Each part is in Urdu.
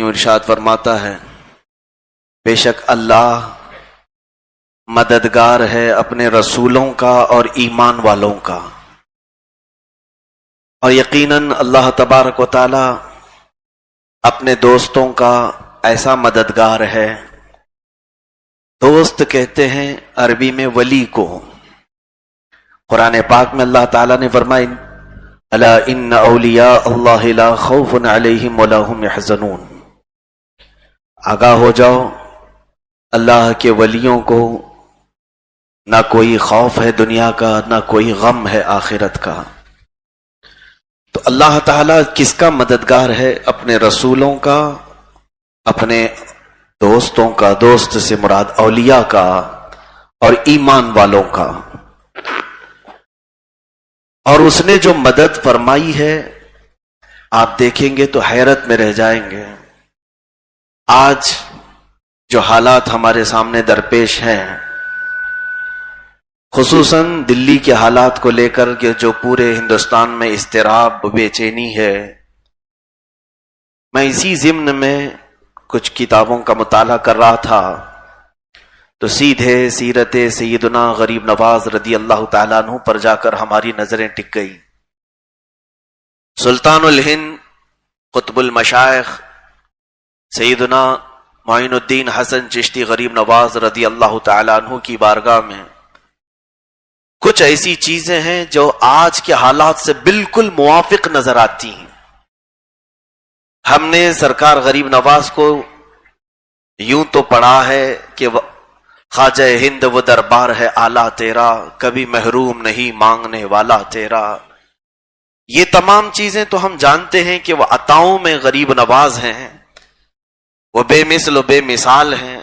یوں ارشاد فرماتا ہے، بے شک اللہ مددگار ہے اپنے رسولوں کا اور ایمان والوں کا، اور یقیناً اللہ تبارک و تعالی اپنے دوستوں کا ایسا مددگار ہے۔ دوست کہتے ہیں عربی میں ولی کو۔ قرآن پاک میں اللہ تعالیٰ نے فرمایا الا ان اولیاء اللہ لا خوف علیہم ولا هم یحزنون، آگاہ ہو جاؤ اللہ کے ولیوں کو نہ کوئی خوف ہے دنیا کا، نہ کوئی غم ہے آخرت کا۔ تو اللہ تعالیٰ کس کا مددگار ہے؟ اپنے رسولوں کا، اپنے دوستوں کا، دوست سے مراد اولیاء کا اور ایمان والوں کا۔ اور اس نے جو مدد فرمائی ہے آپ دیکھیں گے تو حیرت میں رہ جائیں گے۔ آج جو حالات ہمارے سامنے درپیش ہیں، خصوصاً دلی کے حالات کو لے کر کے جو پورے ہندوستان میں اضطراب، بے چینی ہے، میں اسی ضمن میں کچھ کتابوں کا مطالعہ کر رہا تھا تو سیدھے سیرت سیدنا غریب نواز رضی اللہ تعالیٰ عنہ پر جا کر ہماری نظریں ٹک گئی۔ سلطان الہند قطب المشائخ سیدنا معین الدین حسن چشتی غریب نواز رضی اللہ تعالیٰ عنہ کی بارگاہ میں کچھ ایسی چیزیں ہیں جو آج کے حالات سے بالکل موافق نظر آتی ہیں۔ ہم نے سرکار غریب نواز کو یوں تو پڑھا ہے کہ خواجہ ہند وہ دربار ہے اعلیٰ تیرا، کبھی محروم نہیں مانگنے والا تیرا۔ یہ تمام چیزیں تو ہم جانتے ہیں کہ وہ عطاؤں میں غریب نواز ہیں، وہ بے مثل و بے مثال ہیں۔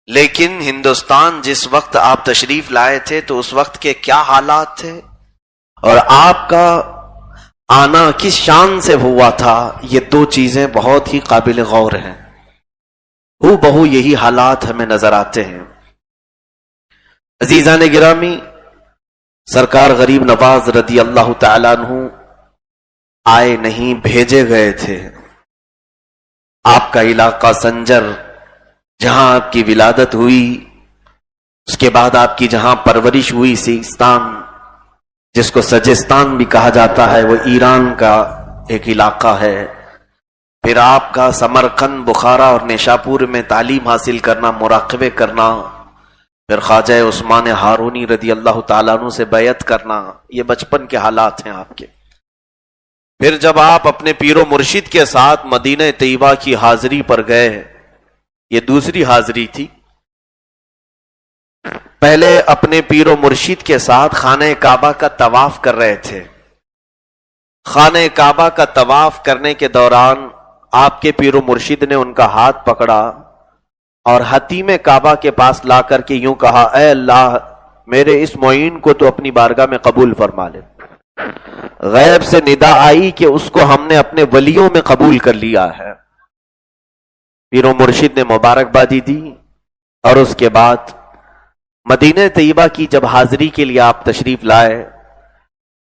لیکن ہندوستان جس وقت آپ تشریف لائے تھے تو اس وقت کے کیا حالات تھے اور آپ کا آنا کس شان سے ہوا تھا، یہ دو چیزیں بہت ہی قابل غور ہیں۔ ہو بہو یہی حالات ہمیں نظر آتے ہیں۔ عزیزان گرامی، سرکار غریب نواز رضی اللہ تعالیٰ عنہ آئے نہیں، بھیجے گئے تھے۔ آپ کا علاقہ سنجر جہاں آپ کی ولادت ہوئی، اس کے بعد آپ کی جہاں پرورش ہوئی سیستان، جس کو سجستان بھی کہا جاتا ہے، وہ ایران کا ایک علاقہ ہے۔ پھر آپ کا سمرقند، بخارا اور نیشاپور میں تعلیم حاصل کرنا، مراقبے کرنا، پھر خواجہ عثمان ہارونی رضی اللہ تعالیٰ عنہ سے بیعت کرنا، یہ بچپن کے حالات ہیں آپ کے۔ پھر جب آپ اپنے پیر و مرشد کے ساتھ مدینہ طیبہ کی حاضری پر گئے، یہ دوسری حاضری تھی۔ پہلے اپنے پیر و مرشد کے ساتھ خانہ کعبہ کا طواف کر رہے تھے۔ خانہ کعبہ کا طواف کرنے کے دوران آپ کے پیر و مرشد نے ان کا ہاتھ پکڑا اور حتیم کعبہ کے پاس لا کر کے یوں کہا، اے اللہ، میرے اس معین کو تو اپنی بارگاہ میں قبول فرما لے۔ غیب سے ندا آئی کہ اس کو ہم نے اپنے ولیوں میں قبول کر لیا ہے۔ پیر و مرشد نے مبارکبادی دی، اور اس کے بعد مدینہ طیبہ کی جب حاضری کے لیے آپ تشریف لائے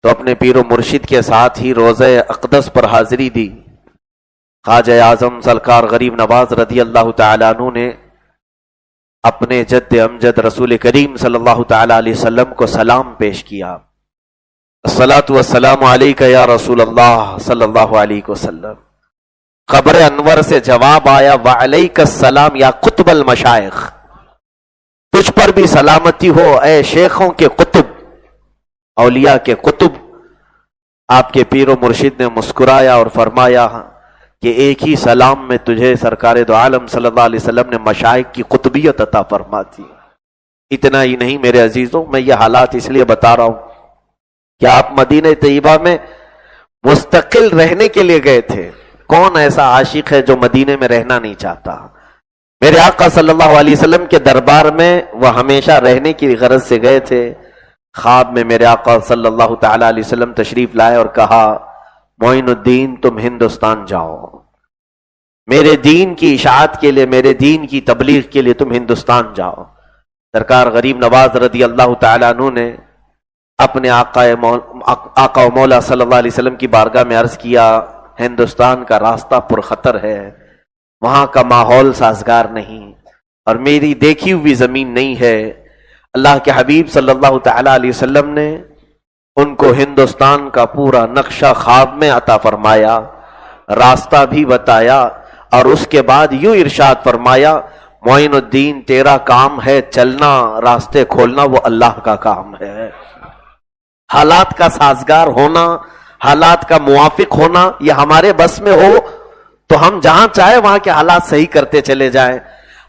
تو اپنے پیر و مرشد کے ساتھ ہی روضہ اقدس پر حاضری دی۔ خواجہ اعظم سرکار غریب نواز رضی اللہ تعالیٰ عنہ نے اپنے جد امجد رسول کریم صلی اللہ تعالیٰ علیہ وسلم کو سلام پیش کیا۔ الصلاۃ والسلام علیک یا رسول اللہ صلی اللہ علیہ وسلم۔ قبر انور سے جواب آیا، وعلیک السلام یا قطب المشائخ، تجھ پر بھی سلامتی ہو اے شیخوں کے قطب، اولیاء کے قطب۔ آپ کے پیر و مرشد نے مسکرایا اور فرمایا کہ ایک ہی سلام میں تجھے سرکار دو عالم صلی اللہ علیہ وسلم نے مشائخ کی قطبیت عطا فرما دی۔ اتنا ہی نہیں میرے عزیزوں، میں یہ حالات اس لیے بتا رہا ہوں کہ آپ مدینہ طیبہ میں مستقل رہنے کے لیے گئے تھے۔ کون ایسا عاشق ہے جو مدینے میں رہنا نہیں چاہتا؟ میرے آقا صلی اللہ علیہ وسلم کے دربار میں وہ ہمیشہ رہنے کی غرض سے گئے تھے۔ خواب میں میرے آقا صلی اللہ تعالی علیہ وسلم تشریف لائے اور کہا، معین الدین تم ہندوستان جاؤ، میرے دین کی اشاعت کے لیے، میرے دین کی تبلیغ کے لیے تم ہندوستان جاؤ۔ سرکار غریب نواز رضی اللہ تعالیٰ عنہ نے اپنے آقا و مولا صلی اللہ علیہ وسلم کی بارگاہ میں عرض کیا، ہندوستان کا راستہ پرخطر ہے، وہاں کا ماحول سازگار نہیں اور میری دیکھی ہوئی زمین نہیں ہے. اللہ کے حبیب صلی اللہ تعالی علیہ وسلم نے ان کو ہندوستان کا پورا نقشہ خواب میں عطا فرمایا، راستہ بھی بتایا، اور اس کے بعد یوں ارشاد فرمایا معین الدین تیرا کام ہے چلنا، راستے کھولنا وہ اللہ کا کام ہے. حالات کا سازگار ہونا، حالات کا موافق ہونا یہ ہمارے بس میں ہو تو ہم جہاں چاہے وہاں کے حالات صحیح کرتے چلے جائیں.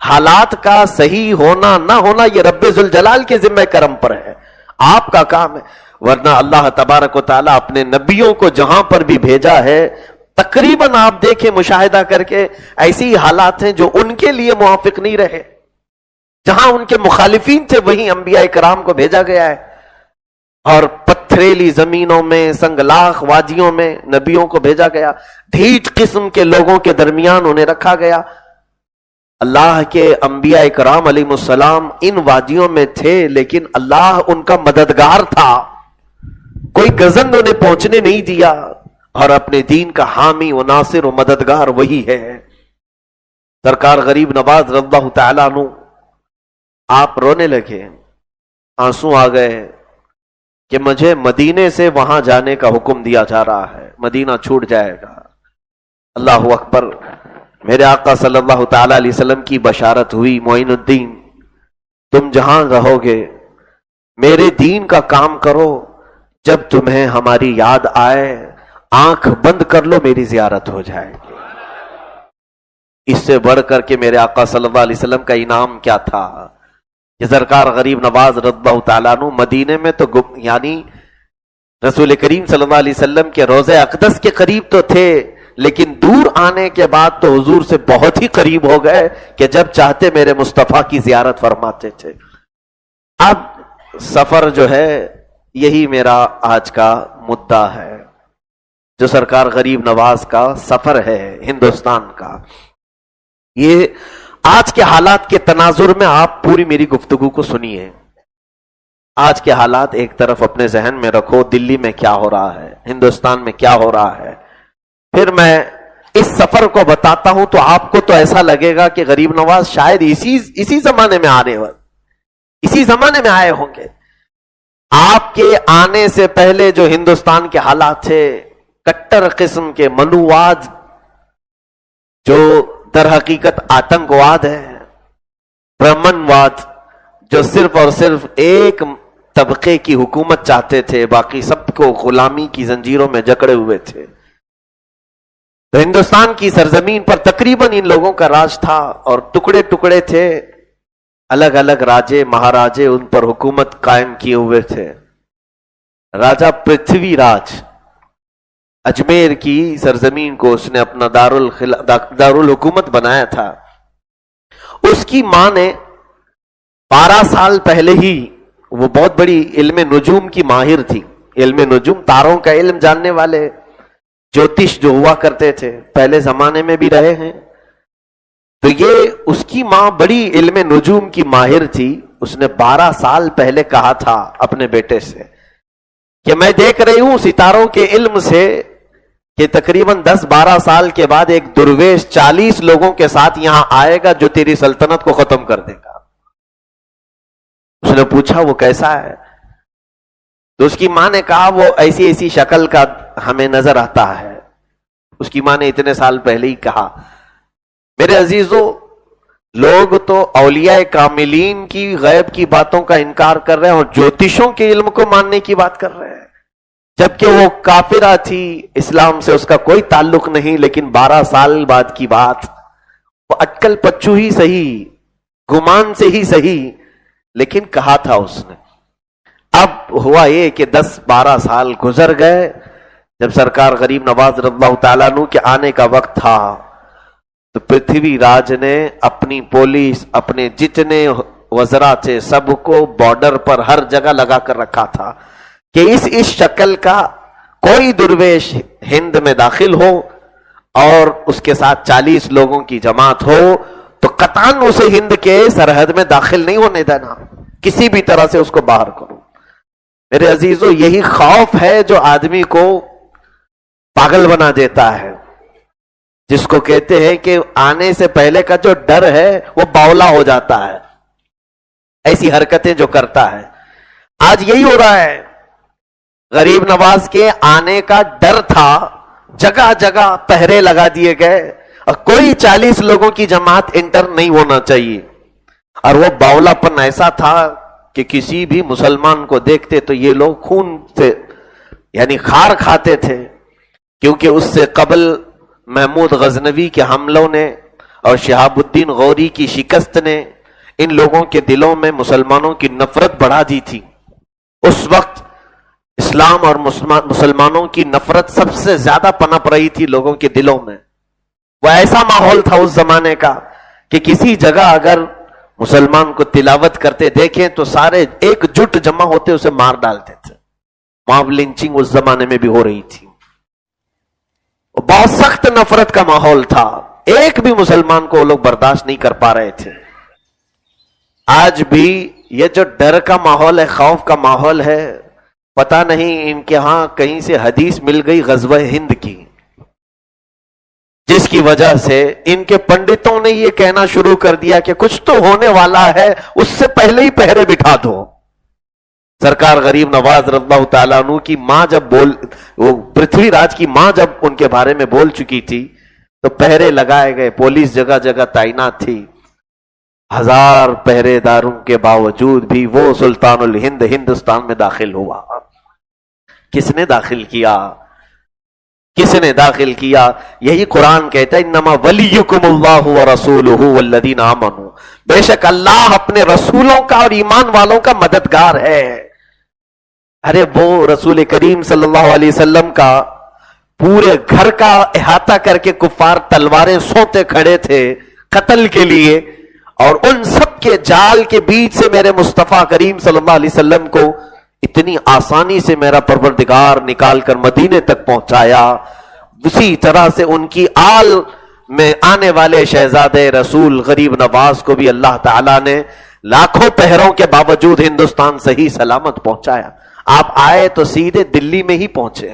حالات کا صحیح ہونا نہ ہونا یہ رب ذوالجلال کے ذمہ کرم پر ہے، آپ کا کام ہے. ورنہ اللہ تبارک و تعالیٰ اپنے نبیوں کو جہاں پر بھی بھیجا ہے تقریباً آپ دیکھیں مشاہدہ کر کے ایسی حالات ہیں جو ان کے لیے موافق نہیں رہے. جہاں ان کے مخالفین تھے وہیں انبیاء کرام کو بھیجا گیا ہے، اور پتھریلی زمینوں میں سنگلاخ وادیوں میں نبیوں کو بھیجا گیا، ڈھیٹ قسم کے لوگوں کے درمیان انہیں رکھا گیا. اللہ کے انبیاء کرام علیہ السلام ان وادیوں میں تھے لیکن اللہ ان کا مددگار تھا، کوئی گزند انہیں پہنچنے نہیں دیا، اور اپنے دین کا حامی و ناصر و مددگار وہی ہے. سرکار غریب نواز رضی اللہ تعالیٰ عنہ آپ رونے لگے، آنسو آ گئے کہ مجھے مدینے سے وہاں جانے کا حکم دیا جا رہا ہے، مدینہ چھوٹ جائے گا. اللہ اکبر. میرے آقا صلی اللہ تعالی علیہ وسلم کی بشارت ہوئی معین الدین تم جہاں رہو گے میرے دین کا کام کرو، جب تمہیں ہماری یاد آئے آنکھ بند کر لو میری زیارت ہو جائے گی. اس سے بڑھ کر کے میرے آقا صلی اللہ علیہ وسلم کا انعام کیا تھا کہ سرکار غریب نواز رضی اللہ تعالیٰ عنہ مدینے میں تو یعنی رسول کریم صلی اللہ علیہ وسلم کے روضہ اقدس کے قریب تو تھے لیکن دور آنے کے بعد تو حضور سے بہت ہی قریب ہو گئے کہ جب چاہتے میرے مصطفیٰ کی زیارت فرماتے تھے. اب سفر جو ہے یہی میرا آج کا مدعا ہے، جو سرکار غریب نواز کا سفر ہے ہندوستان کا. یہ آج کے حالات کے تناظر میں آپ پوری میری گفتگو کو سنیے. آج کے حالات ایک طرف اپنے ذہن میں رکھو، دلی میں کیا ہو رہا ہے، ہندوستان میں کیا ہو رہا ہے. پھر میں اس سفر کو بتاتا ہوں تو آپ کو تو ایسا لگے گا کہ غریب نواز شاید اسی زمانے میں اسی زمانے میں آئے ہوں گے. آپ کے آنے سے پہلے جو ہندوستان کے حالات تھے، کٹر قسم کے منوواد جو در حقیقت آتنکواد ہے، برہمنواد جو صرف اور صرف ایک طبقے کی حکومت چاہتے تھے، باقی سب کو غلامی کی زنجیروں میں جکڑے ہوئے تھے. تو ہندوستان کی سرزمین پر تقریباً ان لوگوں کا راج تھا اور ٹکڑے ٹکڑے تھے، الگ الگ راجے مہاراجے ان پر حکومت قائم کیے ہوئے تھے. راجہ پرتھوی راج اجمیر کی سرزمین کو اس نے اپنا دارالحکومت بنایا تھا. اس کی ماں نے 12 سال پہلے ہی، وہ بہت بڑی علم نجوم کی ماہر تھی، علم نجوم تاروں کا علم جاننے والے جوتش جو ہوا کرتے تھے پہلے زمانے میں بھی رہے ہیں. تو یہ اس کی ماں بڑی علم نجوم کی ماہر تھی. اس نے 12 سال پہلے کہا تھا اپنے بیٹے سے کہ میں دیکھ رہی ہوں ستاروں کے علم سے کہ تقریباً 10-12 سال کے بعد ایک درویش 40 لوگوں کے ساتھ یہاں آئے گا جو تیری سلطنت کو ختم کر دے گا. اس نے پوچھا وہ کیسا ہے؟ تو اس کی ماں نے کہا وہ ایسی شکل کا ہمیں نظر آتا ہے. اس کی ماں نے اتنے سال پہلے ہی کہا. میرے عزیزو، لوگ تو اولیاء کاملین کی غیب کی باتوں کا انکار کر رہے ہیں اور جوتشوں کے علم کو ماننے کی بات کر رہے ہیں، جبکہ وہ کافرہ تھی، اسلام سے اس کا کوئی تعلق نہیں. لیکن 12 سال بعد کی بات، وہ اٹکل پچو ہی صحیح، گمان سے ہی صحیح، لیکن کہا تھا اس نے. اب ہوا یہ کہ 10-12 سال گزر گئے. جب سرکار غریب نواز رضی اللہ تعالیٰ عنہ کے آنے کا وقت تھا تو پرتھوی راج نے اپنی پولیس، اپنے جتنے وزراء تھے سب کو بارڈر پر ہر جگہ لگا کر رکھا تھا کہ اس شکل کا کوئی درویش ہند میں داخل ہو اور اس کے ساتھ 40 لوگوں کی جماعت ہو تو قطعاً اسے ہند کے سرحد میں داخل نہیں ہونے دینا، کسی بھی طرح سے اس کو باہر کرو. میرے عزیزو، یہی خوف ہے جو آدمی کو پاگل بنا دیتا ہے. جس کو کہتے ہیں کہ آنے سے پہلے کا جو ڈر ہے وہ باولا ہو جاتا ہے، ایسی حرکتیں جو کرتا ہے. آج یہی ہو رہا ہے. غریب نواز کے آنے کا ڈر تھا، جگہ جگہ پہرے لگا دیے گئے اور کوئی 40 لوگوں کی جماعت انٹر نہیں ہونا چاہیے. اور وہ باولا پن ایسا تھا کہ کسی بھی مسلمان کو دیکھتے تو یہ لوگ خون سے یعنی خار کھاتے تھے، کیونکہ اس سے قبل محمود غزنوی کے حملوں نے اور شہاب الدین غوری کی شکست نے ان لوگوں کے دلوں میں مسلمانوں کی نفرت بڑھا دی تھی. اس وقت اسلام اور مسلمانوں کی نفرت سب سے زیادہ پنپ رہی تھی لوگوں کے دلوں میں. وہ ایسا ماحول تھا اس زمانے کا کہ کسی جگہ اگر مسلمان کو تلاوت کرتے دیکھیں تو سارے ایک جٹ جمع ہوتے اسے مار ڈالتے تھے. موب لنچنگ اس زمانے میں بھی ہو رہی تھی. بہت سخت نفرت کا ماحول تھا، ایک بھی مسلمان کو وہ لوگ برداشت نہیں کر پا رہے تھے. آج بھی یہ جو ڈر کا ماحول ہے، خوف کا ماحول ہے، پتہ نہیں ان کے ہاں کہیں سے حدیث مل گئی غزوہ ہند کی، جس کی وجہ سے ان کے پنڈتوں نے یہ کہنا شروع کر دیا کہ کچھ تو ہونے والا ہے، اس سے پہلے ہی پہرے بٹھا دو. سرکار غریب نواز رضی اللہ تعالیٰ عنہ کی ماں جب وہ پرتھوی راج کی ماں جب ان کے بارے میں بول چکی تھی تو پہرے لگائے گئے، پولیس جگہ جگہ تعینات تھی. 1000 پہرے داروں کے باوجود بھی وہ سلطان الہند ہندوستان میں داخل ہوا. کس نے داخل کیا؟ کس نے داخل کیا؟ یہی قرآن کہتا ہے انما ولیکم اللہ ورسولہ والذین آمنوا، بے شک اللہ اپنے رسولوں کا اور ایمان والوں کا مددگار ہے. ارے وہ رسول کریم صلی اللہ علیہ وسلم کا پورے گھر کا احاطہ کر کے کفار تلواریں سونتے کھڑے تھے قتل کے لیے، اور ان سب کے جال کے بیچ سے میرے مصطفیٰ کریم صلی اللہ علیہ وسلم کو اتنی آسانی سے میرا پروردگار نکال کر مدینے تک پہنچایا. اسی طرح سے ان کی آل میں آنے والے شہزادے رسول غریب نواز کو بھی اللہ تعالیٰ نے لاکھوں پہروں کے باوجود ہندوستان صحیح سلامت پہنچایا. آپ آئے تو سیدھے دلی میں ہی پہنچے.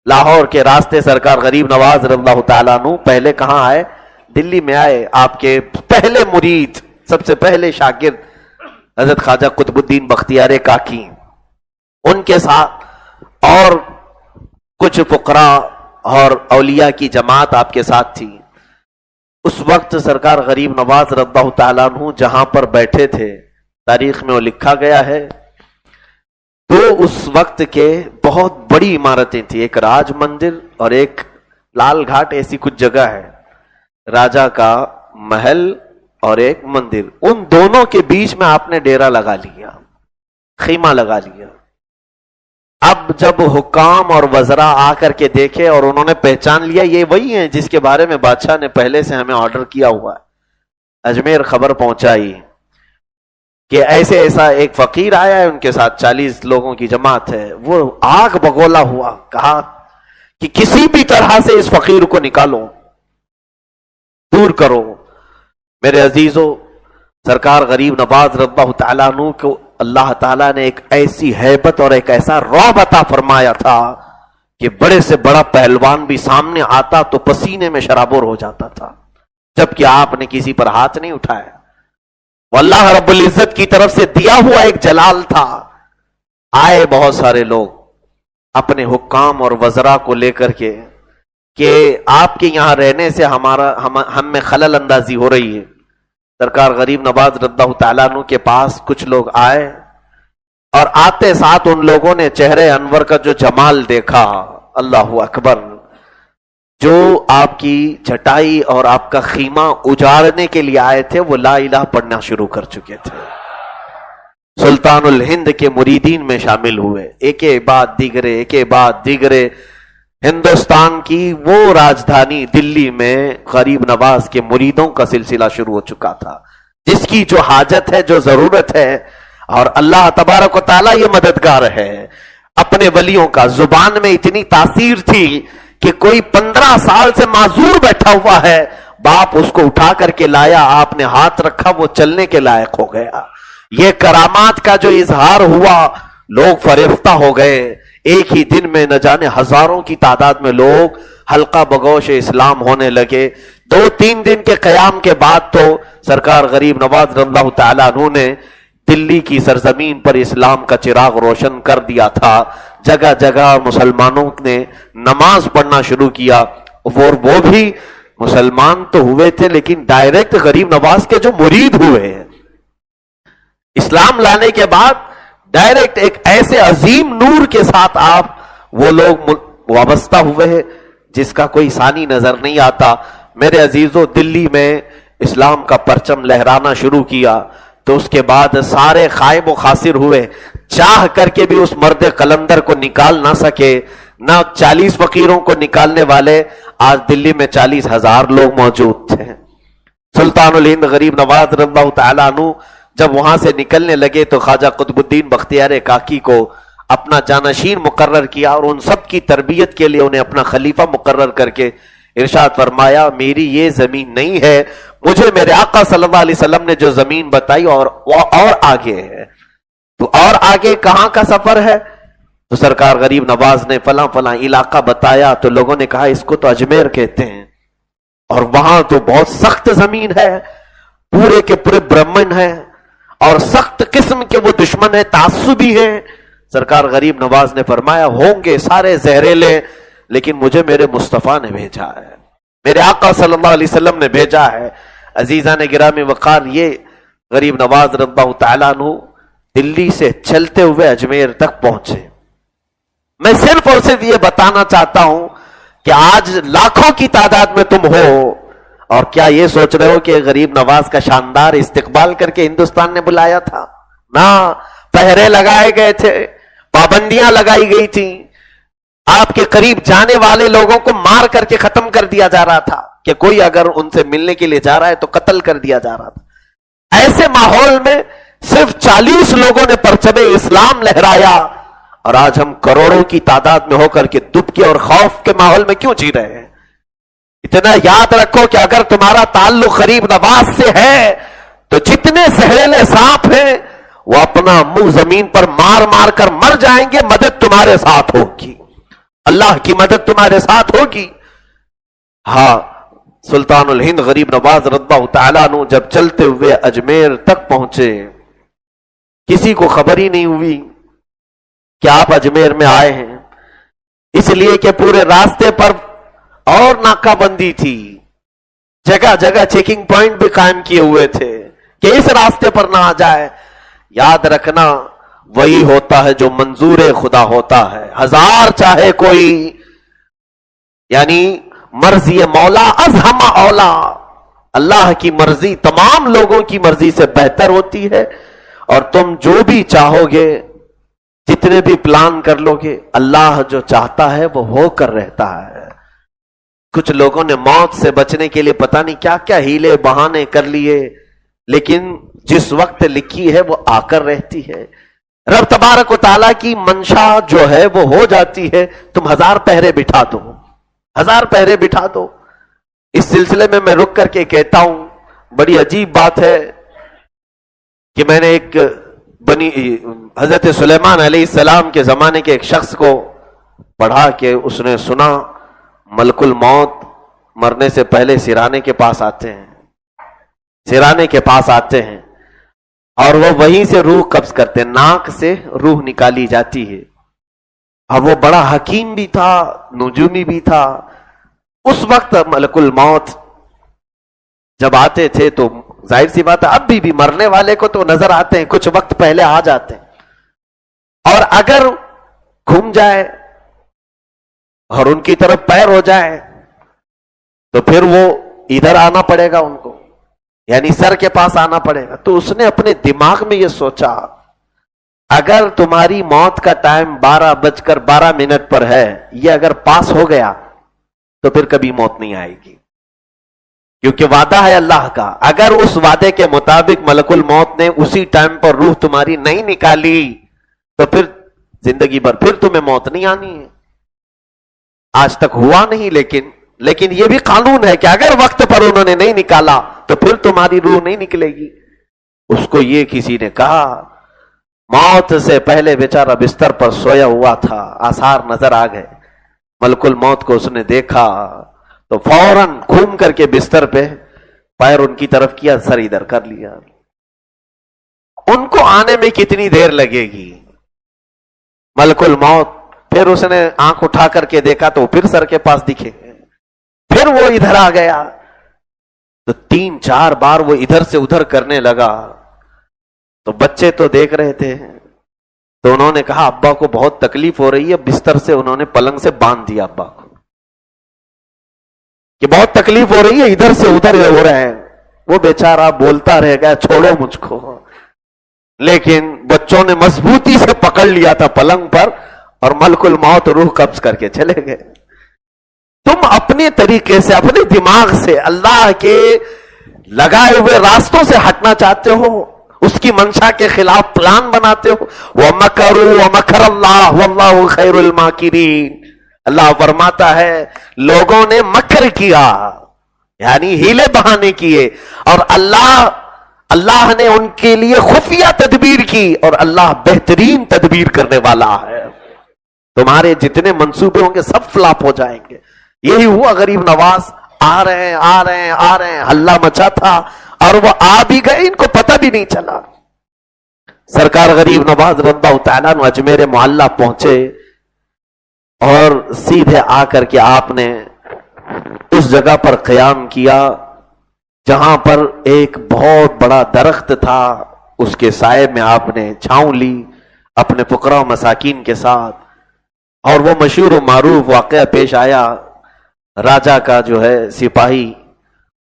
لاہور کے راستے سرکار غریب نواز رضی اللہ تعالیٰ عنہ پہلے کہاں آئے؟ دلی میں آئے. آپ کے پہلے مرید، سب سے پہلے شاگرد حضرت خواجہ قطب الدین بختیار کاکی، ان کے ساتھ اور کچھ فقراء اور اولیاء کی جماعت آپ کے ساتھ تھی. اس وقت سرکار غریب نواز رضی اللہ تعالیٰ عنہ جہاں پر بیٹھے تھے تاریخ میں وہ لکھا گیا ہے، تو اس وقت کے بہت بڑی عمارتیں تھیں. ایک راج مندر اور ایک لال گھاٹ ایسی کچھ جگہ ہے، راجا کا محل اور ایک مندر. ان دونوں کے بیچ میں آپ نے ڈیرا لگا لیا، خیمہ لگا لیا. اب جب حکام اور وزراء آ کر کے دیکھے اور انہوں نے پہچان لیا یہ وہی ہیں جس کے بارے میں بادشاہ نے پہلے سے ہمیں آرڈر کیا ہوا ہے. اجمیر خبر پہنچائی کہ ایسے ایسا ایک فقیر آیا ہے، ان کے ساتھ 40 لوگوں کی جماعت ہے. وہ آگ بگولا ہوا، کہا کہ کسی بھی طرح سے اس فقیر کو نکالو، دور کرو. میرے عزیزو، سرکار غریب نواز رضی اللہ تعالیٰ عنہ کو اللہ تعالیٰ نے ایک ایسی ہیبت اور ایک ایسا رعب عطا فرمایا تھا کہ بڑے سے بڑا پہلوان بھی سامنے آتا تو پسینے میں شرابور ہو جاتا تھا، جبکہ آپ نے کسی پر ہاتھ نہیں اٹھایا. وہ اللہ رب العزت کی طرف سے دیا ہوا ایک جلال تھا. آئے بہت سارے لوگ اپنے حکام اور وزراء کو لے کر کے کہ آپ کے یہاں رہنے سے ہم میں خلل اندازی ہو رہی ہے. سرکار غریب نواز رضی اللہ تعالیٰ عنہ کے پاس کچھ لوگ آئے اور آتے ساتھ ان لوگوں نے چہرے انور کا جو جمال دیکھا، اللہ اکبر، جو آپ کی چٹائی اور آپ کا خیمہ اجاڑنے کے لیے آئے تھے وہ لا الہ پڑھنا شروع کر چکے تھے. سلطان الہند کے مریدین میں شامل ہوئے، ایک بعد دیگرے ایک بعد دیگرے. ہندوستان کی وہ راجدھانی دلی میں غریب نواز کے مریدوں کا سلسلہ شروع ہو چکا تھا. جس کی جو حاجت ہے، جو ضرورت ہے، اور اللہ تبارک و تعالیٰ یہ مددگار ہے. اپنے ولیوں کا زبان میں اتنی تاثیر تھی کہ کوئی 15 سال سے معذور بیٹھا ہوا ہے، باپ اس کو اٹھا کر کے لایا، آپ نے ہاتھ رکھا، وہ چلنے کے لائق ہو گیا. یہ کرامات کا جو اظہار ہوا، لوگ فریفتہ ہو گئے. ایک ہی دن میں نہ جانے ہزاروں کی تعداد میں لوگ حلقہ بگوش اسلام ہونے لگے. 2-3 دن کے قیام کے بعد تو سرکار غریب نواز رضی اللہ تعالیٰ عنہ نے دلی کی سرزمین پر اسلام کا چراغ روشن کر دیا تھا. جگہ جگہ مسلمانوں نے نماز پڑھنا شروع کیا. اور وہ بھی مسلمان تو ہوئے تھے لیکن ڈائریکٹ غریب نواز کے جو مرید ہوئے ہیں, اسلام لانے کے بعد ڈائریکٹ ایک ایسے عظیم نور کے ساتھ آپ وہ لوگ وابستہ ہوئے ہیں جس کا کوئی ثانی نظر نہیں آتا. میرے عزیزوں, دلی میں اسلام کا پرچم لہرانا شروع کیا تو اس کے بعد سارے خائب و خاسر ہوئے. چاہ کر کے بھی اس مرد قلندر کو نکال نہ سکے. نہ 40 فقیروں کو نکالنے والے آج دلی میں 40,000 لوگ موجود تھے. سلطان الہند غریب نواز رضی اللہ تعالیٰ عنہ جب وہاں سے نکلنے لگے تو خواجہ قطب الدین بختیار کاکی کو اپنا جانشین مقرر کیا اور ان سب کی تربیت کے لیے انہیں اپنا خلیفہ مقرر کر کے ارشاد فرمایا, میری یہ زمین نہیں ہے, مجھے میرے آقا صلی اللہ علیہ وسلم نے جو زمین بتائی اور آگے ہے. تو اور آگے کہاں کا سفر ہے؟ تو سرکار غریب نواز نے فلاں فلاں علاقہ بتایا تو لوگوں نے کہا اس کو تو اجمیر کہتے ہیں, اور وہاں تو بہت سخت زمین ہے, پورے کے پورے برہمن ہیں اور سخت قسم کے وہ دشمن ہیں, تعصبی ہیں. سرکار غریب نواز نے فرمایا ہوں گے سارے زہریلے, لیکن مجھے میرے مصطفیٰ نے بھیجا ہے, میرے آقا صلی اللہ علیہ وسلم نے بھیجا ہے. عزیزان گرامی وقار, یہ غریب نواز رضی اللہ تعالیٰ عنہ دلی سے چلتے ہوئے اجمیر تک پہنچے. میں صرف اور صرف یہ بتانا چاہتا ہوں کہ آج لاکھوں کی تعداد میں تم ہو اور کیا یہ سوچ رہے ہو کہ غریب نواز کا شاندار استقبال کر کے ہندوستان نے بلایا تھا؟ نہ, پہرے لگائے گئے تھے, پابندیاں لگائی گئی تھی, آپ کے قریب جانے والے لوگوں کو مار کر کے ختم کر دیا جا رہا تھا کہ کوئی اگر ان سے ملنے کے لیے جا رہا ہے تو قتل کر دیا جا رہا تھا. ایسے ماحول میں صرف 40 لوگوں نے پرچم اسلام لہرایا, اور آج ہم کروڑوں کی تعداد میں ہو کر کے دبکے اور خوف کے ماحول میں کیوں جی رہے ہیں؟ اتنا یاد رکھو کہ اگر تمہارا تعلق غریب نواز سے ہے تو جتنے زہریلے سانپ ہیں وہ اپنا منہ زمین پر مار مار کر مر جائیں گے, مدد تمہارے ساتھ ہوگی, اللہ کی مدد تمہارے ساتھ ہوگی. ہاں, سلطان الہند غریب نواز رضی اللہ تعالیٰ عنہ جب چلتے ہوئے اجمیر تک پہنچے, کسی کو خبر ہی نہیں ہوئی کہ آپ اجمیر میں آئے ہیں, اس لیے کہ پورے راستے پر اور ناکہ بندی تھی, جگہ جگہ چیکنگ پوائنٹ بھی قائم کیے ہوئے تھے کہ اس راستے پر نہ آ جائے. یاد رکھنا وہی ہوتا ہے جو منظور خدا ہوتا ہے, ہزار چاہے کوئی, یعنی مرضی مولا از ہم اولا, اللہ کی مرضی تمام لوگوں کی مرضی سے بہتر ہوتی ہے, اور تم جو بھی چاہو گے, جتنے بھی پلان کر لو گے, اللہ جو چاہتا ہے وہ ہو کر رہتا ہے. کچھ لوگوں نے موت سے بچنے کے لیے پتہ نہیں کیا کیا ہیلے بہانے کر لیے, لیکن جس وقت لکھی ہے وہ آ کر رہتی ہے. رب تبارک و تعالیٰ کی منشا جو ہے وہ ہو جاتی ہے. تم 1000 پہرے بٹھا دو, 1000 پہرے بٹھا دو. اس سلسلے میں رک کر کے کہتا ہوں, بڑی عجیب بات ہے کہ میں نے ایک حضرت سلیمان علیہ السلام کے زمانے کے ایک شخص کو پڑھا کہ اس نے سنا ملک الموت مرنے سے پہلے سرانے کے پاس آتے ہیں, سرانے کے پاس آتے ہیں اور وہ وہیں سے روح قبض کرتے ہیں, ناک سے روح نکالی جاتی ہے. اور وہ بڑا حکیم بھی تھا, نجومی بھی تھا. اس وقت ملک الموت جب آتے تھے تو ظاہر سی بات ہے اب بھی مرنے والے کو تو نظر آتے ہیں, کچھ وقت پہلے آ جاتے ہیں, اور اگر گھوم جائے اور ان کی طرف پیر ہو جائے تو پھر وہ ادھر آنا پڑے گا ان کو, یعنی سر کے پاس آنا پڑے گا. تو اس نے اپنے دماغ میں یہ سوچا اگر تمہاری موت کا ٹائم 12:12 پر ہے, یہ اگر پاس ہو گیا تو پھر کبھی موت نہیں آئے گی, کیونکہ وعدہ ہے اللہ کا. اگر اس وعدے کے مطابق ملک الموت نے اسی ٹائم پر روح تمہاری نہیں نکالی تو پھر زندگی بھر پھر تمہیں موت نہیں آنی ہے. آج تک ہوا نہیں, لیکن یہ بھی قانون ہے کہ اگر وقت پر انہوں نے نہیں نکالا تو پھر تمہاری روح نہیں نکلے گی. اس کو یہ کسی نے کہا, موت سے پہلے بیچارہ بستر پر سویا ہوا تھا, آثار نظر آ گئے, ملک الموت کو اس نے دیکھا تو فوراً گھوم کر کے بستر پہ پیر ان کی طرف کیا، سر ادھر کر لیا. ان کو آنے میں کتنی دیر لگے گی؟ ملک الموت پھر اس نے آنکھ اٹھا کر کے دیکھا تو پھر سر کے پاس دکھے، پھر وہ ادھر آ گیا تو 3-4 بار وہ ادھر سے ادھر کرنے لگا. تو بچے تو دیکھ رہے تھے تو انہوں نے کہا ابا کو بہت تکلیف ہو رہی ہے. بستر سے انہوں نے پلنگ سے باندھ دیا ابا کو کہ بہت تکلیف ہو رہی ہے، ادھر سے ادھر ہو رہا ہے. وہ بیچارہ بولتا رہ گیا چھوڑو مجھ کو، لیکن بچوں نے مضبوطی سے پکڑ لیا تھا پلنگ پر اور ملک الموت روح قبض کر کے چلے گئے. تم اپنے طریقے سے اپنے دماغ سے اللہ کے لگائے ہوئے راستوں سے ہٹنا چاہتے ہو، اس کی منشا کے خلاف پلان بناتے ہو. وَمَكَرُوا وَمَكَرَ اللَّهُ وَاللَّهُ خَيْرُ الْمَاكِرِينَ. اللہ فرماتا ہے لوگوں نے مکر کیا، یعنی ہیلے بہانے کیے، اور اللہ نے ان کے لیے خفیہ تدبیر کی، اور اللہ بہترین تدبیر کرنے والا ہے. تمہارے جتنے منصوبے ہوں گے سب فلاپ ہو جائیں گے. یہی ہوا غریب نواز، آ رہے ہیں ہلہ مچا تھا اور وہ آ بھی گئے، ان کو پتہ بھی نہیں چلا. سرکار غریب نواز رضی اللہ تعالیٰ عنہ اجمیر معلیٰ پہنچے اور سیدھے آ کر کے آپ نے اس جگہ پر قیام کیا جہاں پر ایک بہت بڑا درخت تھا. اس کے سائے میں آپ نے چھاؤں لی اپنے فقراء و مساکین کے ساتھ. اور وہ مشہور و معروف واقعہ پیش آیا، راجا کا جو ہے سپاہی،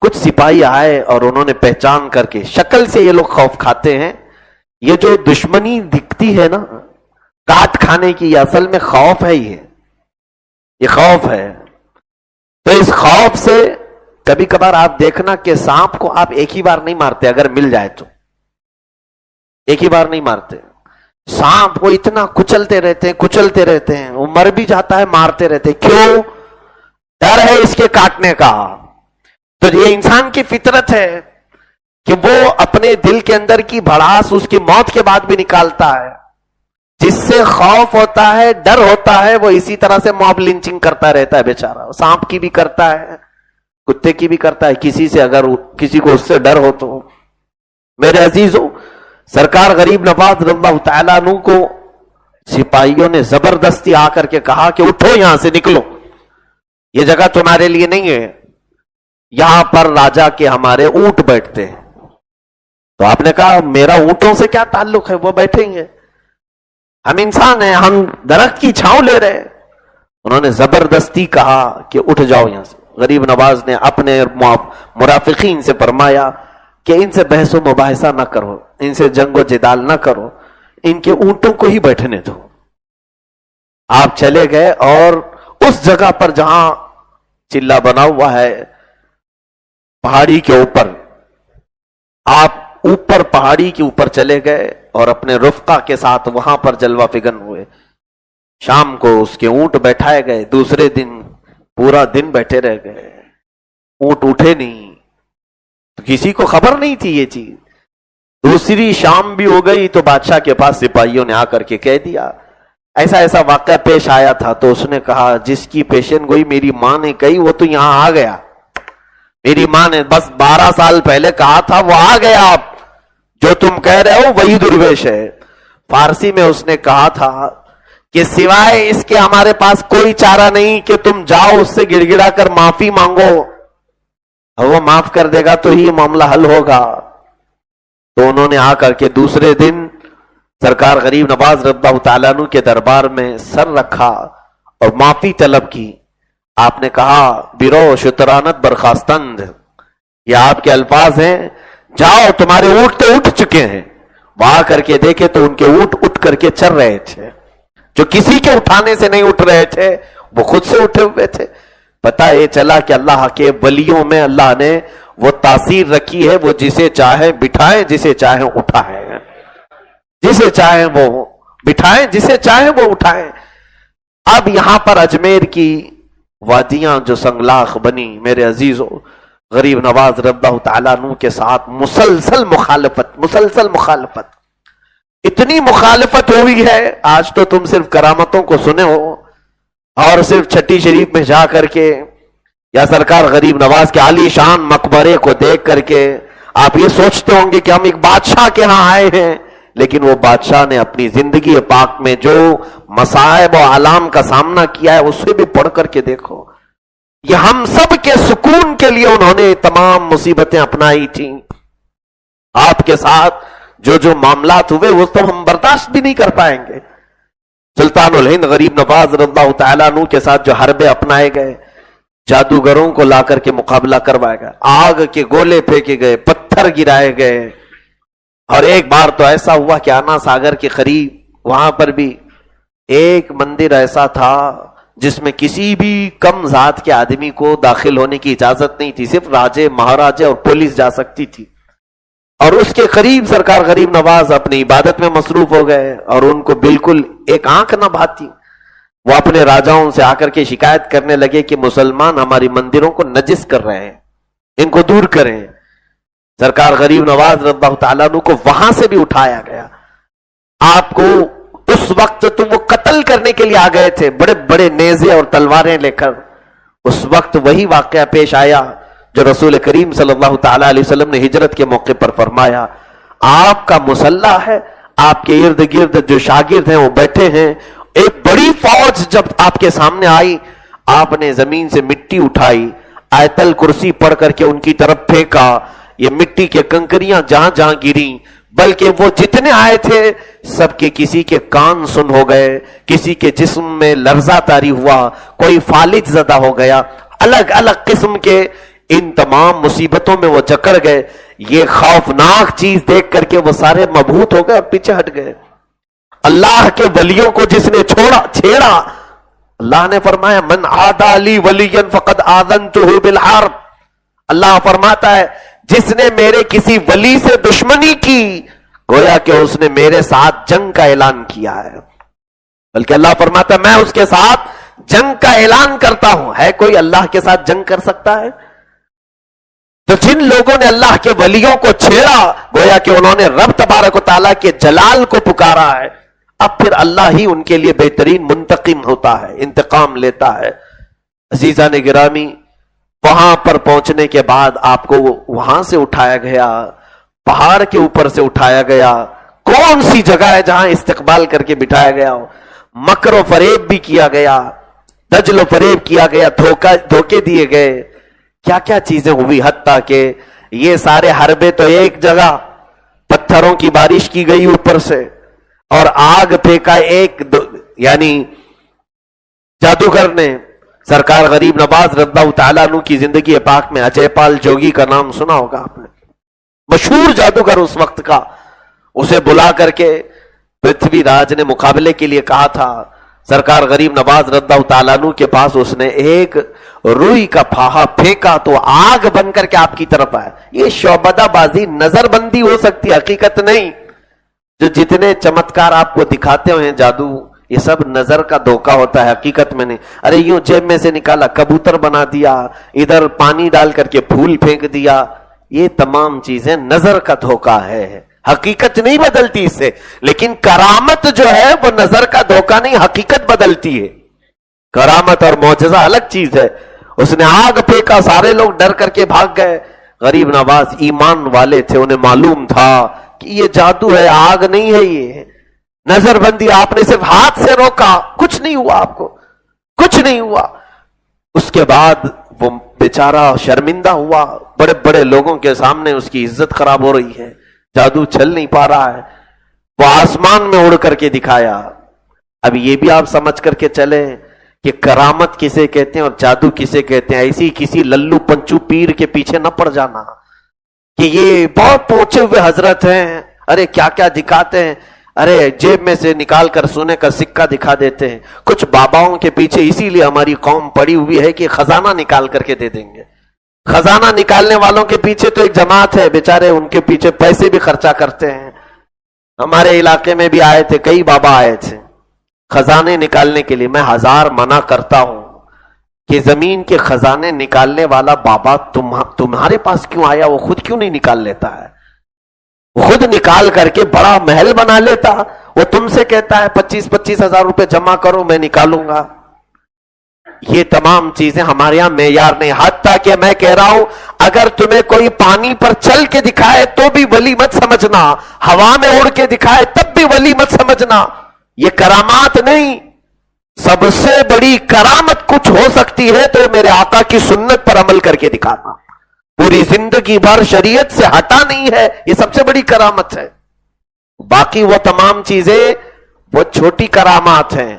کچھ سپاہی آئے اور انہوں نے پہچان کر کے، شکل سے یہ لوگ خوف کھاتے ہیں، یہ جو دشمنی دکھتی ہے نا کاٹ کھانے کی، یہ اصل میں خوف ہے. یہ خوف ہے. تو اس خوف سے کبھی کبھار آپ دیکھنا کہ سانپ کو آپ ایک ہی بار نہیں مارتے، اگر مل جائے تو ایک ہی بار نہیں مارتے. سانپ کو اتنا کچلتے رہتے ہیں، وہ مر بھی جاتا ہے مارتے رہتے. کیوں؟ ڈر ہے اس کے کاٹنے کا. تو یہ انسان کی فطرت ہے کہ وہ اپنے دل کے اندر کی بھڑاس اس کی موت کے بعد بھی نکالتا ہے. جس سے خوف ہوتا ہے، ڈر ہوتا ہے، وہ اسی طرح سے موب لنچنگ کرتا رہتا ہے بیچارہ. سانپ کی بھی کرتا ہے، کتے کی بھی کرتا ہے. کسی سے اگر کسی کو اس سے ڈر ہو تو میرے عزیزوں، سرکار غریب نواز رضی اللہ تعالیٰ عنہ کو سپاہیوں نے زبردستی آ کر کے کہا کہ اٹھو، یہاں سے نکلو، یہ جگہ تمہارے لیے نہیں ہے، یہاں پر راجا کے ہمارے اونٹ بیٹھتے ہیں. تو آپ نے کہا میرا اونٹوں سے کیا تعلق ہے، وہ بیٹھیں گے، ہم انسان ہیں، ہم درخت کی چھاؤں لے رہے ہیں. انہوں نے زبردستی کہا کہ اٹھ جاؤ یہاں سے. غریب نواز نے اپنے مرافقین سے فرمایا کہ ان سے بحث و مباحثہ نہ کرو، ان سے جنگ و جدال نہ کرو، ان کے اونٹوں کو ہی بیٹھنے دو. آپ چلے گئے اور اس جگہ پر جہاں چلہ بنا ہوا ہے پہاڑی کے اوپر، آپ اوپر پہاڑی کے اوپر چلے گئے اور اپنے رفقا کے ساتھ وہاں پر جلوہ فگن ہوئے. شام کو اس کے اونٹ بیٹھائے گئے، دوسرے دن پورا دن بیٹھے رہ گئے، اونٹ اٹھے نہیں. تو کسی کو خبر نہیں تھی یہ چیز. دوسری شام بھی ہو گئی تو بادشاہ کے پاس سپاہیوں نے آ کر کے کہہ دیا ایسا ایسا واقعہ پیش آیا تھا. تو اس نے کہا جس کی پیشن گوئی میری ماں نے کہی وہ تو یہاں آ گیا. میری ماں نے بس 12 سال پہلے کہا تھا، وہ آ گیا. آپ جو تم کہہ رہے ہو وہی درویش ہے. فارسی میں اس نے کہا تھا کہ سوائے اس کے ہمارے پاس کوئی چارہ نہیں کہ تم جاؤ اس سے گڑ گڑا کر معافی مانگو، اور وہ معاف کر دے گا تو ہی معاملہ حل ہوگا. تو انہوں نے آ کر کے دوسرے دن سرکار غریب نواز رضی اللہ تعالیٰ عنہ کے دربار میں سر رکھا اور معافی طلب کی. آپ نے کہا برو شترانت برخاستند، یہ آپ کے الفاظ ہیں، جاؤ تمہارے اونٹ تو اٹھ چکے ہیں. وہاں کر کے دیکھے تو ان کے اونٹ اٹھ کر کے چل رہے تھے، جو کسی کے اٹھانے سے نہیں اٹھ رہے تھے، وہ خود سے اٹھے ہوئے تھے. پتہ یہ چلا کہ اللہ کے ولیوں میں اللہ نے وہ تاثیر رکھی ہے، وہ جسے چاہے بٹھائیں، جسے چاہے اٹھائیں، جسے چاہیں وہ بٹھائیں، جسے چاہیں وہ اٹھائیں. اب یہاں پر اجمیر کی وادیاں جو سنگلاخ بنی، میرے عزیزوں، غریب نواز رضی اللہ تعالیٰ عنہ کے ساتھ مسلسل مخالفت، اتنی مخالفت ہوئی ہے. آج تو تم صرف کرامتوں کو سنے ہو، اور صرف چھٹی شریف میں جا کر کے یا سرکار غریب نواز کے عالی شان مقبرے کو دیکھ کر کے آپ یہ سوچتے ہوں گے کہ ہم ایک بادشاہ کے ہاں آئے ہیں، لیکن وہ بادشاہ نے اپنی زندگی پاک میں جو مصائب و آلام کا سامنا کیا ہے اسے بھی پڑھ کر کے دیکھو. یہ ہم سب کے سکون کے لیے انہوں نے تمام مصیبتیں اپنائی تھیں. آپ کے ساتھ جو جو معاملات ہوئے وہ تو ہم برداشت بھی نہیں کر پائیں گے. سلطان الہند غریب نواز رضی اللہ تعالیٰ عنہ کے ساتھ جو حربے اپنائے گئے، جادوگروں کو لا کر کے مقابلہ کروایا گیا، آگ کے گولے پھینکے گئے، پتھر گرائے گئے. اور ایک بار تو ایسا ہوا کہ آنا ساگر کے قریب وہاں پر بھی ایک مندر ایسا تھا جس میں کسی بھی کم ذات کے آدمی کو داخل ہونے کی اجازت نہیں تھی، صرف راجے، مہاراجے اور پولیس جا سکتی تھی. اور اس کے قریب سرکار غریب نواز اپنی عبادت میں مصروف ہو گئے اور ان کو بالکل ایک آنکھ نہ بھاتی. وہ اپنے راجاؤں سے آ کر کے شکایت کرنے لگے کہ مسلمان ہماری مندروں کو نجس کر رہے ہیں، ان کو دور کریں. سرکار غریب نواز رضی اللہ تعالیٰ عنہ کو وہاں سے بھی اٹھایا گیا. آپ کو اس وقت تو وہ قتل کرنے کے لیے آ گئے تھے بڑے بڑے نیزے اور تلواریں لے کر. اس وقت وہی واقعہ پیش آیا جو رسول کریم صلی اللہ تعالی علیہ وسلم نے ہجرت کے موقع پر فرمایا. آپ کا مسلح ہے، آپ کے ارد گرد جو شاگرد ہیں وہ بیٹھے ہیں. ایک بڑی فوج جب آپ کے سامنے آئی، آپ نے زمین سے مٹی اٹھائی، آیت الکرسی پڑھ کر کے ان کی طرف پھینکا. یہ مٹی کے کنکریاں جہاں جہاں گریں، بلکہ وہ جتنے آئے تھے سب کے کسی کے کان سن ہو گئے، کسی کے جسم میں لرزہ طاری ہوا، کوئی فالج زدہ ہو گیا. الگ الگ قسم کے ان تمام مصیبتوں میں وہ جکڑ گئے. یہ خوفناک چیز دیکھ کر کے وہ سارے مبہوت ہو گئے اور پیچھے ہٹ گئے. اللہ کے ولیوں کو جس نے چھیڑا، اللہ نے فرمایا من عادى لي وليا فقد آذنته بالحرب. اللہ فرماتا ہے جس نے میرے کسی ولی سے دشمنی کی گویا کہ اس نے میرے ساتھ جنگ کا اعلان کیا ہے. بلکہ اللہ فرماتا ہے میں اس کے ساتھ جنگ کا اعلان کرتا ہوں. ہے کوئی اللہ کے ساتھ جنگ کر سکتا ہے؟ تو جن لوگوں نے اللہ کے ولیوں کو چھیڑا گویا کہ انہوں نے رب تبارک و تعالیٰ کے جلال کو پکارا ہے. اب پھر اللہ ہی ان کے لیے بہترین منتقم ہوتا ہے، انتقام لیتا ہے. عزیزان گرامی، وہاں پر پہنچنے کے بعد آپ کو وہاں سے اٹھایا گیا، پہاڑ کے اوپر سے اٹھایا گیا. کون سی جگہ ہے جہاں استقبال کر کے بٹھایا گیا ہو؟ مکر و فریب بھی کیا گیا، دجل و فریب کیا گیا، دھوکے دیے گئے، کیا کیا چیزیں ہوئی. حتیٰ کہ یہ سارے حربے تو ایک جگہ، پتھروں کی بارش کی گئی اوپر سے اور آگ پھینکا ایک یعنی جادوگر نے. سرکار غریب نواز رضی اللہ تعالیٰ عنہ کی زندگی پاک میں اجے پال جوگی کا نام سنا ہوگا آپ نے، مشہور جادوگر اس وقت کا. اسے بلا کر کے پرتھوی راج نے مقابلے کے لیے کہا تھا. سرکار غریب نواز رضی اللہ تعالیٰ عنہ کے پاس اس نے ایک روئی کا پھاہا پھینکا تو آگ بن کر کے آپ کی طرف آیا. یہ شعبدہ بازی، نظر بندی ہو سکتی، حقیقت نہیں. جو جتنے چمتکار آپ کو دکھاتے ہوئے جادو، یہ سب نظر کا دھوکہ ہوتا ہے، حقیقت میں نہیں. ارے یوں جیب میں سے نکالا کبوتر بنا دیا، ادھر پانی ڈال کر کے پھول پھینک دیا، یہ تمام چیزیں نظر کا دھوکہ ہے، حقیقت نہیں بدلتی اس سے. لیکن کرامت جو ہے وہ نظر کا دھوکہ نہیں، حقیقت بدلتی ہے. کرامت اور معجزہ الگ چیز ہے. اس نے آگ پھینکا، سارے لوگ ڈر کر کے بھاگ گئے. غریب نواز ایمان والے تھے، انہیں معلوم تھا کہ یہ جادو ہے، آگ نہیں ہے، یہ نظر بندی. آپ نے صرف ہاتھ سے روکا، کچھ نہیں ہوا، آپ کو کچھ نہیں ہوا. اس کے بعد وہ بیچارہ شرمندہ ہوا، بڑے بڑے لوگوں کے سامنے اس کی عزت خراب ہو رہی ہے، جادو چل نہیں پا رہا ہے. وہ آسمان میں اڑ کر کے دکھایا. اب یہ بھی آپ سمجھ کر کے چلیں کہ کرامت کسے کہتے ہیں اور جادو کسے کہتے ہیں. ایسی کسی للو پنچو پیر کے پیچھے نہ پڑ جانا کہ یہ بہت پہنچے ہوئے حضرت ہیں، ارے کیا کیا دکھاتے ہیں، ارے جیب میں سے نکال کر سونے کا سکہ دکھا دیتے ہیں. کچھ باباؤں کے پیچھے اسی لیے ہماری قوم پڑی ہوئی ہے کہ خزانہ نکال کر کے دے دیں گے. خزانہ نکالنے والوں کے پیچھے تو ایک جماعت ہے، بیچارے ان کے پیچھے پیسے بھی خرچہ کرتے ہیں. ہمارے علاقے میں بھی آئے تھے، کئی بابا آئے تھے خزانے نکالنے کے لیے. میں ہزار منع کرتا ہوں کہ زمین کے خزانے نکالنے والا بابا تمہارے پاس کیوں آیا؟ وہ خود کیوں نہیں نکال لیتا ہے؟ وہ خود نکال کر کے بڑا محل بنا لیتا. وہ تم سے کہتا ہے 25,000 روپے جمع کرو، میں نکالوں گا. یہ تمام چیزیں ہمارے یہاں معیار نہیں. حتیٰ کہ میں کہہ رہا ہوں اگر تمہیں کوئی پانی پر چل کے دکھائے تو بھی ولی مت سمجھنا, ہوا میں اڑ کے دکھائے تب بھی ولی مت سمجھنا. یہ کرامات نہیں. سب سے بڑی کرامت کچھ ہو سکتی ہے تو میرے آقا کی سنت پر عمل کر کے دکھانا. پوری زندگی بھر شریعت سے ہٹا نہیں ہے, یہ سب سے بڑی کرامت ہے. باقی وہ تمام چیزیں وہ چھوٹی کرامات ہیں.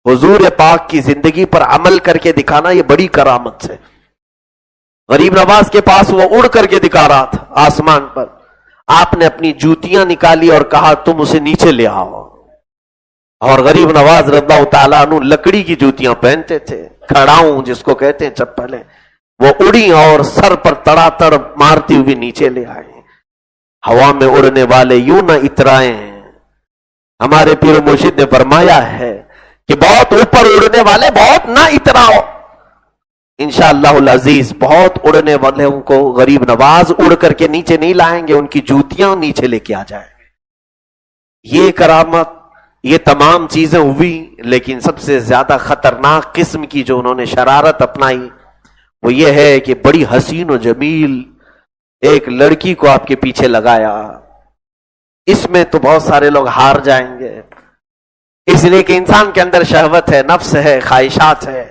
حضور پاک کی زندگی پر عمل کر کے دکھانا یہ بڑی کرامت ہے. غریب نواز کے پاس وہ اڑ کر کے دکھا رہا تھا آسمان پر. آپ نے اپنی جوتیاں نکالی اور کہا تم اسے نیچے لے آؤ. اور غریب نواز رضی اللہ تعالیٰ عنہ لکڑی کی جوتیاں پہنتے تھے, کھڑاؤں جس کو کہتے ہیں چپلیں, وہ اڑی اور سر پر تڑا تڑ مارتی ہوئی نیچے لے آئے. ہوا میں اڑنے والے یوں نہ اترائیں. ہمارے پیر مرشد نے فرمایا ہے کہ بہت اوپر اڑنے والے بہت نہ اتراؤ. انشاءاللہ العزیز بہت اڑنے والوں کو غریب نواز اڑ کر کے نیچے نہیں لائیں گے, ان کی جوتیاں نیچے لے کے آ جائیں گے. یہ کرامت, یہ تمام چیزیں ہوئی. لیکن سب سے زیادہ خطرناک قسم کی جو انہوں نے شرارت اپنائی وہ یہ ہے کہ بڑی حسین و جمیل ایک لڑکی کو آپ کے پیچھے لگایا. اس میں تو بہت سارے لوگ ہار جائیں گے, اس لیے کہ انسان کے اندر شہوت ہے, نفس ہے, خواہشات ہے.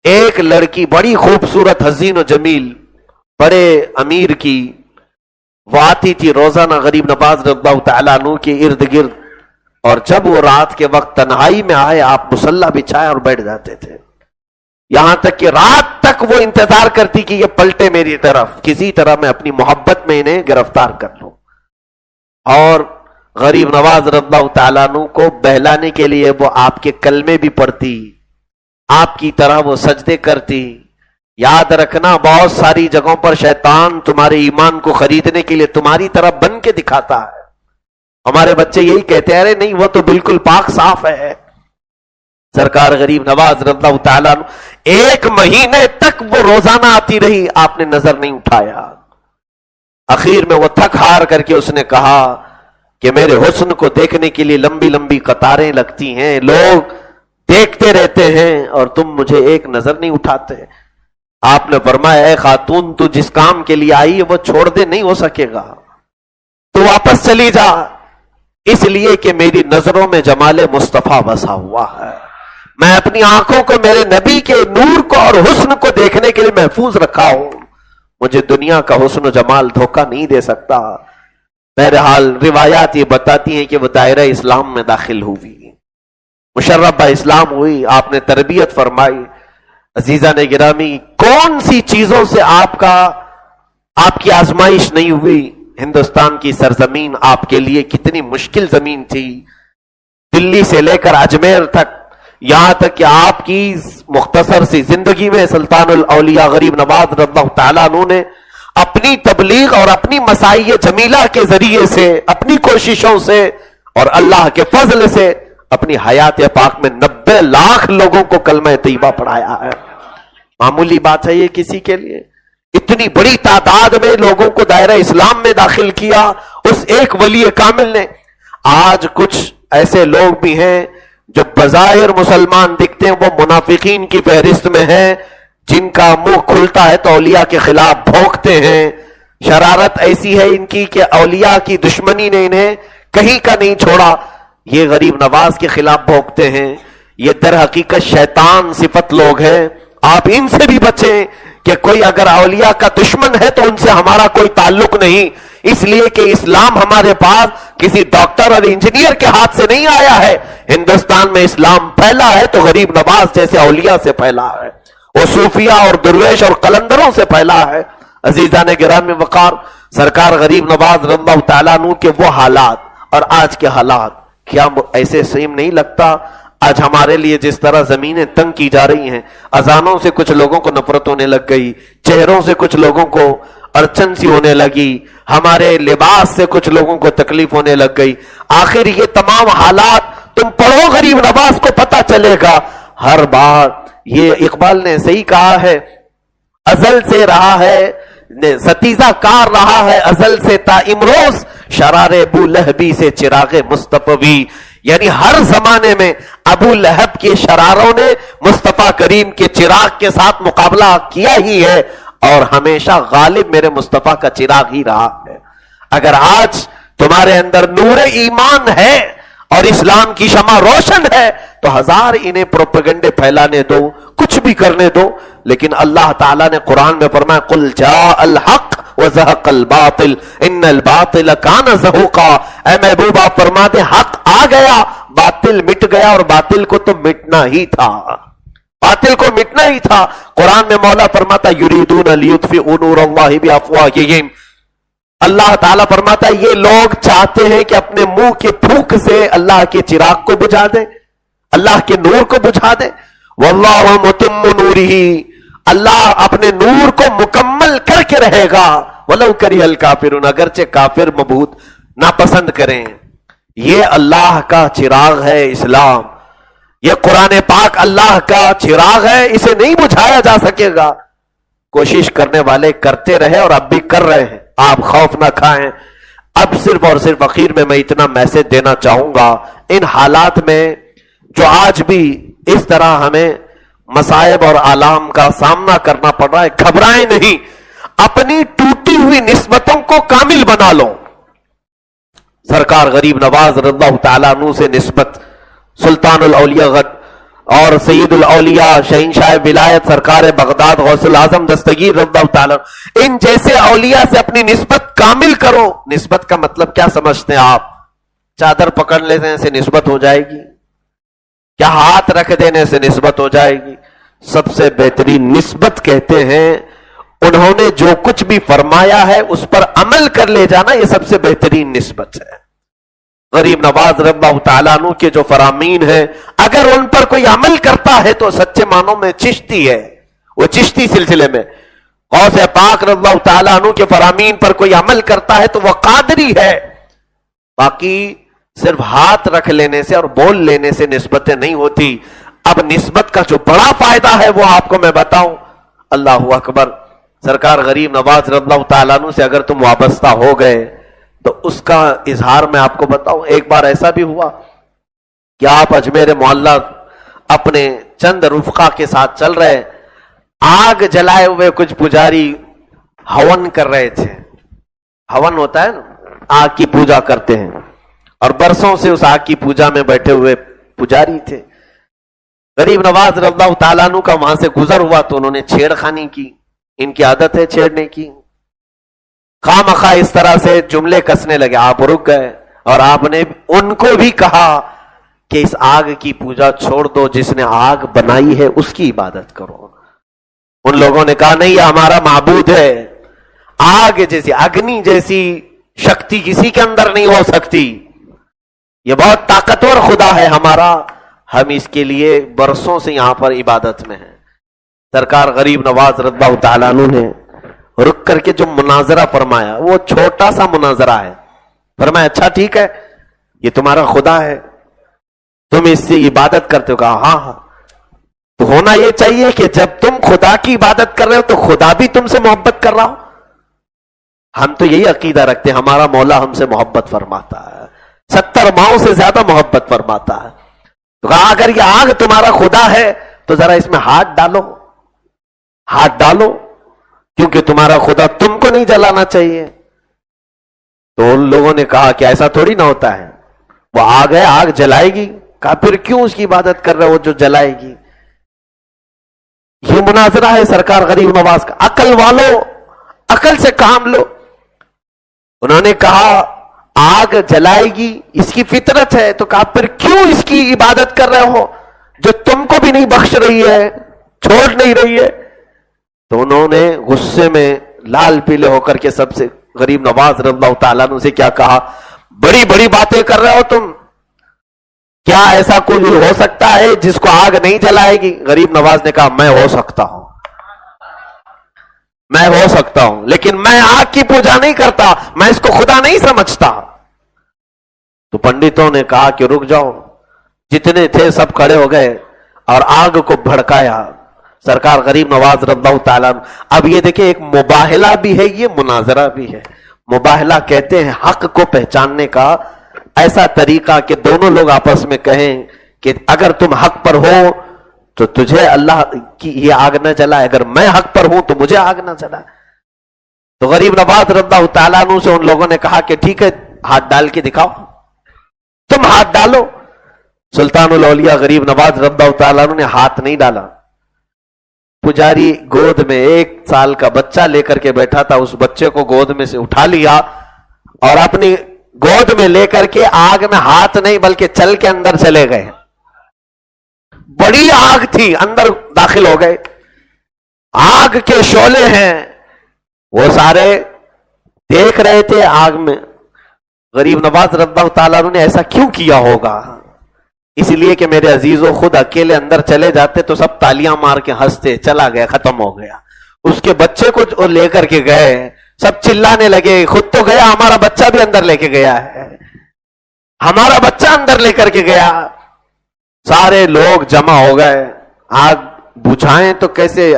ایک لڑکی بڑی خوبصورت حسین و جمیل بڑے امیر کی, وہ آتی تھی روزانہ غریب نواز رضی اللہ تعالیٰ عنہ کے ارد گرد, اور جب وہ رات کے وقت تنہائی میں آئے آپ مصلی بچھائے اور بیٹھ جاتے تھے. یہاں تک کہ رات تک وہ انتظار کرتی کہ یہ پلٹے میری طرف, کسی طرح میں اپنی محبت میں انہیں گرفتار کر لوں. اور غریب نواز رضی اللہ تعالیٰ عنہ کو بہلانے کے لیے وہ آپ کے کلمے بھی پڑھتی, آپ کی طرح وہ سجدے کرتی. یاد رکھنا بہت ساری جگہوں پر شیطان تمہارے ایمان کو خریدنے کے لیے تمہاری طرح بن کے دکھاتا ہے. ہمارے بچے یہی کہتے ہیں ارے نہیں وہ تو بالکل پاک صاف ہے. سرکار غریب نواز رضی اللہ تعالیٰ عنہ 1 مہینے تک وہ روزانہ آتی رہی, آپ نے نظر نہیں اٹھایا. اخیر میں وہ تھک ہار کر کے اس نے کہا کہ میرے حسن کو دیکھنے کے لیے لمبی لمبی قطاریں لگتی ہیں, لوگ دیکھتے رہتے ہیں اور تم مجھے ایک نظر نہیں اٹھاتے. آپ نے فرمایا اے خاتون تو جس کام کے لیے آئی ہے وہ چھوڑ دے نہیں ہو سکے گا, تو واپس چلی جا, اس لیے کہ میری نظروں میں جمال مصطفیٰ بسا ہوا ہے. میں اپنی آنکھوں کو میرے نبی کے نور کو اور حسن کو دیکھنے کے لیے محفوظ رکھا ہوں. مجھے دنیا کا حسن و جمال دھوکہ نہیں دے سکتا. بہرحال روایات یہ بتاتی ہیں کہ وہ دائرہ اسلام میں داخل ہوئی, مشرف اسلام ہوئی, آپ نے تربیت فرمائی. عزیزان گرامی, کون سی چیزوں سے آپ کی آزمائش نہیں ہوئی؟ ہندوستان کی سرزمین آپ کے لیے کتنی مشکل زمین تھی, دلی سے لے کر اجمیر تک, یہاں تک کہ آپ کی مختصر سی زندگی میں سلطان الاولیاء غریب نواز رضی اللہ تعالیٰ عنہ نے اپنی تبلیغ اور اپنی مسائی جمیلہ کے ذریعے سے, اپنی کوششوں سے اور اللہ کے فضل سے اپنی حیات پاک میں 90 لاکھ لوگوں کو کلمہ طیبہ پڑھایا ہے. معمولی بات ہے یہ کسی کے لیے؟ اتنی بڑی تعداد میں لوگوں کو دائرہ اسلام میں داخل کیا اس ایک ولی کامل نے. آج کچھ ایسے لوگ بھی ہیں جو بظاہر مسلمان دکھتے ہیں, وہ منافقین کی فہرست میں ہیں, جن کا منہ کھلتا ہے تو اولیاء کے خلاف بھونکتے ہیں. شرارت ایسی ہے ان کی کہ اولیاء کی دشمنی نے انہیں کہیں کا نہیں چھوڑا. یہ غریب نواز کے خلاف بھونکتے ہیں, یہ در حقیقت شیطان صفت لوگ ہیں. آپ ان سے بھی بچیں کہ کوئی اگر اولیاء کا دشمن ہے تو ان سے ہمارا کوئی تعلق نہیں, اس لیے کہ اسلام ہمارے پاس کسی ڈاکٹر اور انجینئر کے ہاتھ سے نہیں آیا ہے. ہندوستان میں اسلام پھیلا ہے تو غریب نواز جیسے اولیاء سے پھیلا ہے, وہ صوفیہ اور درویش اور قلندروں سے پھیلا ہے. عزیزان گرامی وقار, سرکار غریب نواز رضی اللہ تعالیٰ عنہ کے وہ حالات اور آج کے حالات کیا ایسے سیم نہیں لگتا؟ آج ہمارے لیے جس طرح زمینیں تنگ کی جا رہی ہیں, اذانوں سے کچھ لوگوں کو نفرت ہونے لگ گئی, چہروں سے کچھ لوگوں کو ارچن سی ہونے لگی, ہمارے لباس سے کچھ لوگوں کو تکلیف ہونے لگ گئی. آخر یہ تمام حالات تم پڑھو غریب نواز کو پتہ چلے گا. ہر بات یہ اقبال نے صحیح کہا ہے, ازل سے رہا ہے ستیزہ کار رہا ہے ازل سے تا امروز, شرار بو لہبی سے چراغ مصطفی. یعنی ہر زمانے میں ابو لہب کے شراروں نے مصطفیٰ کریم کے چراغ کے ساتھ مقابلہ کیا ہی ہے، اور ہمیشہ غالب میرے مصطفیٰ کا چراغ ہی رہا ہے۔ اگر آج تمہارے اندر نور ایمان ہے اور اسلام کی شمع روشن ہے تو ہزار انہیں پروپیگنڈے پھیلانے دو، کچھ بھی کرنے دو، لیکن اللہ تعالیٰ نے قرآن میں فرمایا قل جاء الحق وزہق الباطل ان الباطل کان زہوقا۔ اے محبوب آپ فرما دے حق آ گیا، باطل مٹ گیا، اور باطل کو تو مٹنا ہی تھا، باطل کو مٹنا ہی تھا۔ قرآن میں مولا فرماتا یریدون لیطفئوا نور اللہ بافواہہم، اللہ تعالیٰ فرماتا ہے یہ لوگ چاہتے ہیں کہ اپنے منہ کے پھونک سے اللہ کے چراغ کو بجھا دے، اللہ کے نور کو بجھا دے۔ واللہ متم نورہ، اللہ اپنے نور کو مکمل کر کے رہے گا۔ ولو کرہ الکافرون، اگرچہ کافر مبہوت ناپسند کریں۔ یہ اللہ کا چراغ ہے اسلام، یہ قرآن پاک اللہ کا چراغ ہے، اسے نہیں بجھایا جا سکے گا۔ کوشش کرنے والے کرتے رہے اور اب بھی کر رہے ہیں، آپ خوف نہ کھائیں۔ اب صرف اور صرف اخیر میں ایتنا میسج دینا چاہوں گا، ان حالات میں جو آج بھی اس طرح ہمیں مصائب اور آلام کا سامنا کرنا پڑ رہا ہے، گھبرائیں نہیں، اپنی ٹوٹی ہوئی نسبتوں کو کامل بنا لو۔ سرکار غریب نواز رضی اللہ تعالیٰ عنہ سے نسبت، سلطان الاولیاء اور سید الاولیاء شہنشاہ ولایت سرکار بغداد غوث الاعظم دستگیر رضی اللہ تعالیٰ، ان جیسے اولیاء سے اپنی نسبت کامل کرو۔ نسبت کا مطلب کیا سمجھتے ہیں آپ؟ چادر پکڑ لینے سے نسبت ہو جائے گی؟ کیا ہاتھ رکھ دینے سے نسبت ہو جائے گی؟ سب سے بہترین نسبت کہتے ہیں انہوں نے جو کچھ بھی فرمایا ہے اس پر عمل کر لے جانا، یہ سب سے بہترین نسبت ہے۔ غریب نواز رضی اللہ تعالیٰ عنہ کے جو فرامین ہیں، اگر ان پر کوئی عمل کرتا ہے تو سچے معنوں میں چشتی ہے، وہ چشتی سلسلے میں۔ غوث پاک رضی اللہ تعالیٰ عنہ کے فرامین پر کوئی عمل کرتا ہے تو وہ قادری ہے۔ باقی صرف ہاتھ رکھ لینے سے اور بول لینے سے نسبتیں نہیں ہوتی۔ اب نسبت کا جو بڑا فائدہ ہے وہ آپ کو میں بتاؤں۔ اللہ اکبر، سرکار غریب نواز رضی اللہ تعالیٰ عنہ سے اگر تم وابستہ ہو گئے تو اس کا اظہار میں آپ کو بتاؤں۔ ایک بار ایسا بھی ہوا کہ آپ اجمیر معلیٰ اپنے چند رفقا کے ساتھ چل رہے، آگ جلائے ہوئے کچھ پجاری ہون کر رہے تھے۔ ہون ہوتا ہے نا، آگ کی پوجا کرتے ہیں، اور برسوں سے اس آگ کی پوجا میں بیٹھے ہوئے پجاری تھے۔ غریب نواز رضی اللہ تعالیٰ عنہ کا وہاں سے گزر ہوا تو انہوں نے چھیڑ خانی کی، ان کی عادت ہے چھیڑنے کی، خواہ مخواہ اس طرح سے جملے کسنے لگے۔ آپ رک گئے اور آپ نے ان کو بھی کہا کہ اس آگ کی پوجا چھوڑ دو، جس نے آگ بنائی ہے اس کی عبادت کرو۔ ان لوگوں نے کہا نہیں، یہ ہمارا معبود ہے، آگ جیسی، اگنی جیسی شکتی کسی کے اندر نہیں ہو سکتی، یہ بہت طاقتور خدا ہے ہمارا، ہم اس کے لیے برسوں سے یہاں پر عبادت میں ہیں۔ سرکار غریب نواز رضی اللہ تعالیٰ عنہ نے رک کر کے جو مناظرہ فرمایا، وہ چھوٹا سا مناظرہ ہے۔ فرمایا اچھا ٹھیک ہے، یہ تمہارا خدا ہے، تم اس سے عبادت کرتے ہو؟ کہا ہاں ہاں۔ تو ہونا یہ چاہیے کہ جب تم خدا کی عبادت کر رہے ہو تو خدا بھی تم سے محبت کر رہا ہو۔ ہم تو یہی عقیدہ رکھتے ہیں، ہمارا مولا ہم سے محبت فرماتا ہے، 70 ماؤں سے زیادہ محبت فرماتا ہے۔ تو کہا اگر یہ آگ تمہارا خدا ہے تو ذرا اس میں ہاتھ ڈالو، ہاتھ ڈالو، کیونکہ تمہارا خدا تم کو نہیں جلانا چاہیے۔ تو ان لوگوں نے کہا کہ ایسا تھوڑی نہ ہوتا ہے، وہ آگ ہے، آگ جلائے گی۔ کہا پھر کیوں اس کی عبادت کر رہے ہو جو جلائے گی؟ یہ مناظرہ ہے سرکار غریب نواز کا۔ عقل والو، عقل سے کام لو۔ انہوں نے کہا آگ جلائے گی، اس کی فطرت ہے۔ تو کہا پھر کیوں اس کی عبادت کر رہے ہو جو تم کو بھی نہیں بخش رہی ہے، چھوڑ نہیں رہی ہے؟ تو انہوں نے غصے میں لال پیلے ہو کر کے سب سے غریب نواز رضی اللہ تعالیٰ عنہ سے کیا کہا، بڑی بڑی باتیں کر رہے ہو تم، کیا ایسا کوئی ہو سکتا ہے جس کو آگ نہیں جلائے گی؟ غریب نواز نے کہا میں ہو سکتا ہوں، میں ہو سکتا ہوں، لیکن میں آگ کی پوجا نہیں کرتا، میں اس کو خدا نہیں سمجھتا۔ تو پنڈتوں نے کہا کہ رک جاؤ، جتنے تھے سب کھڑے ہو گئے اور آگ کو بھڑکایا۔ سرکار غریب نواز رضی اللہ تعالیٰ عنہ، اب یہ دیکھیں ایک مباہلہ بھی ہے، یہ مناظرہ بھی ہے۔ مباہلہ کہتے ہیں حق کو پہچاننے کا ایسا طریقہ کہ دونوں لوگ آپس میں کہیں کہ اگر تم حق پر ہو تو تجھے اللہ کی یہ آگ نہ جلائے، اگر میں حق پر ہوں تو مجھے آگ نہ جلائے۔ تو غریب نواز رضی اللہ تعالیٰ عنہ سے ان لوگوں نے کہا کہ ٹھیک ہے، ہاتھ ڈال کے دکھاؤ، تم ہاتھ ڈالو۔ سلطان الاولیاء غریب نواز رضی اللہ تعالیٰ عنہ نے ہاتھ نہیں ڈالا۔ پجاری گود میں 1 سال کا بچہ لے کر کے بیٹھا تھا، اس بچے کو گود میں سے اٹھا لیا اور اپنی گود میں لے کر کے آگ میں ہاتھ نہیں بلکہ چل کے اندر چلے گئے۔ بڑی آگ تھی، اندر داخل ہو گئے، آگ کے شعلے ہیں، وہ سارے دیکھ رہے تھے آگ میں۔ غریب نواز رضی اللہ تعالیٰ عنہ نے ایسا کیوں کیا ہوگا؟ اس لیے کہ میرے عزیزوں، خود اکیلے اندر چلے جاتے تو سب تالیاں مار کے ہنستے، چلا گیا، ختم ہو گیا۔ اس کے بچے کو جو لے کر کے گئے، سب چلانے لگے، خود تو گیا، ہمارا بچہ بھی اندر لے کے گیا ہے، ہمارا بچہ اندر لے کر کے گیا۔ سارے لوگ جمع ہو گئے، آگ بجھائیں تو کیسے،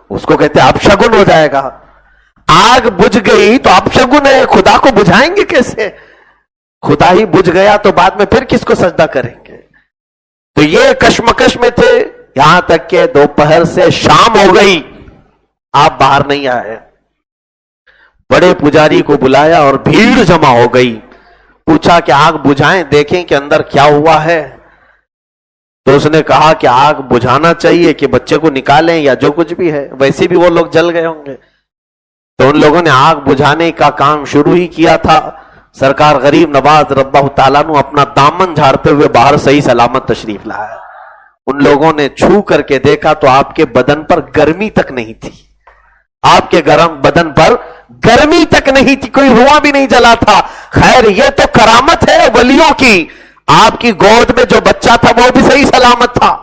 اس کو کہتے اپشگن ہو جائے گا۔ آگ بجھ گئی تو اپشگن ہے، خدا کو بجھائیں گے کیسے؟ خدا ہی بجھ گیا تو بعد میں پھر کس کو سجدہ کریں گے؟ تو یہ کشمکش میں تھے، یہاں تک کہ دوپہر سے شام ہو گئی، آپ باہر نہیں آئے۔ بڑے پجاری کو بلایا اور بھیڑ جمع ہو گئی، پوچھا کہ آگ بجھائیں، دیکھیں کہ اندر کیا ہوا ہے۔ تو اس نے کہا کہ آگ بجھانا چاہیے کہ بچے کو نکالیں یا جو کچھ بھی ہے، ویسے بھی وہ لوگ جل گئے ہوں گے۔ تو ان لوگوں نے آگ بجھانے کا کام شروع ہی کیا تھا۔ سرکار غریب نواز رضی اللہ تعالیٰ عنہ اپنا دامن جھاڑتے ہوئے باہر صحیح سلامت تشریف لایا۔ ان لوگوں نے چھو کر کے دیکھا تو آپ کے بدن پر گرمی تک نہیں تھی، آپ کے گرم بدن پر گرمی تک نہیں تھی، کوئی دھواں بھی نہیں جلا تھا۔ خیر یہ تو کرامت ہے ولیوں کی، آپ کی گود میں جو بچہ تھا وہ بھی صحیح سلامت تھا،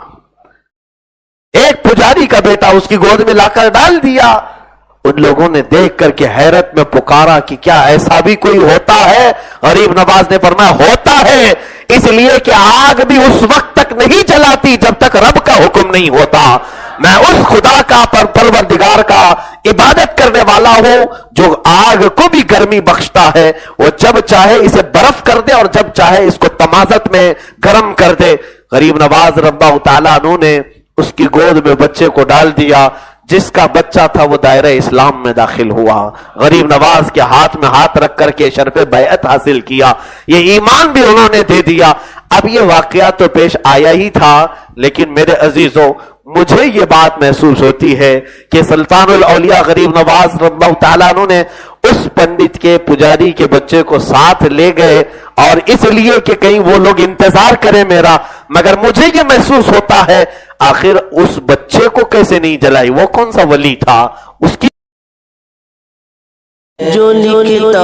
ایک پجاری کا بیٹا اس کی گود میں لا کر ڈال دیا۔ ان لوگوں نے دیکھ کر کے حیرت میں پکارا کہ کیا ایسا بھی کوئی ہوتا ہے؟ غریب نواز نے فرمایا ہوتا ہے، اس لیے کہ آگ بھی اس وقت تک نہیں جلاتی جب تک رب کا حکم نہیں ہوتا۔ میں اس خدا کا پروردگار کا عبادت کرنے والا ہوں جو آگ کو بھی گرمی بخشتا ہے، وہ جب چاہے اسے برف کر دے اور جب چاہے اس کو تمازت میں گرم کر دے۔ غریب نواز رضی اللہ تعالیٰ عنہ نے اس کی گود میں بچے کو ڈال دیا، جس کا بچہ تھا وہ دائرہ اسلام میں داخل ہوا، غریب نواز کے ہاتھ میں ہاتھ رکھ کر کے شرف بیعت حاصل کیا، یہ ایمان بھی انہوں نے دے دیا۔ اب یہ واقعہ تو پیش آیا ہی تھا، لیکن میرے عزیزوں مجھے یہ بات محسوس ہوتی ہے کہ سلطان الاولیاء غریب نواز رضی اللہ تعالیٰ عنہ نے اس پنڈت کے پجاری کے بچے کو ساتھ لے گئے، اور اس لیے کہ کہیں وہ لوگ انتظار کریں میرا، مگر مجھے یہ محسوس ہوتا ہے آخر اس بچے کو کیسے نہیں جلائی؟ وہ کون سا ولی تھا؟ اس کی جو لکھتا